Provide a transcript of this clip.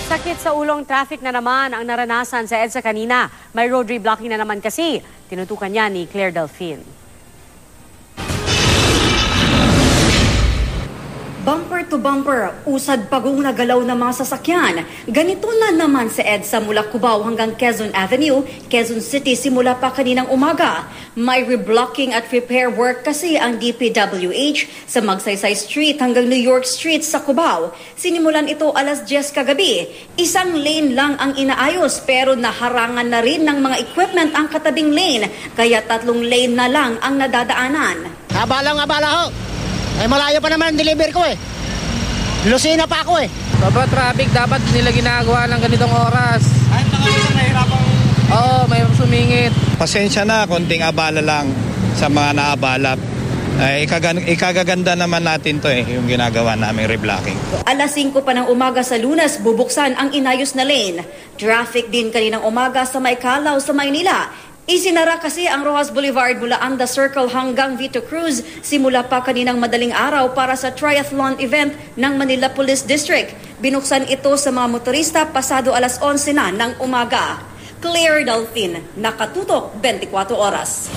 Sakit sa ulong traffic na naman ang naranasan sa EDSA kanina. May road reblocking na naman kasi. Tinutukan niya ni Claire Delfin. Bumper to bumper, usad pagong nagalaw ng mga sasakyan. Ganito na naman sa EDSA mula Cubao hanggang Quezon Avenue, Quezon City simula pa kaninang umaga. May reblocking at repair work kasi ang DPWH sa Magsaysay Street hanggang New York Street sa Cubao. Sinimulan ito alas 10 kagabi. Isang lane lang ang inaayos pero naharangan na rin ng mga equipment ang katabing lane. Kaya 3 lane na lang ang nadadaanan. Abala ho! Malayo pa naman ang deliver ko eh. Lucina pa ako eh. Sobrang traffic, dapat nila ginagawa ng ganitong oras. Ay, nahihirapan. Oo, may sumingit. Pasensya na, konting abala lang sa mga naabala. Ikagaganda naman natin to yung ginagawa naming reblocking. Alas 5 pa ng umaga sa Lunes, bubuksan ang inayos na lane. Traffic din kaninang umaga sa Maykalaw sa Maynila. Isinara kasi ang Rojas Boulevard mula Anda Circle hanggang Vito Cruz simula pa kaninang madaling araw para sa triathlon event ng Manila Police District. Binuksan ito sa mga motorista pasado alas 11 na ng umaga. Claire Delfin, Nakatutok, 24 Oras.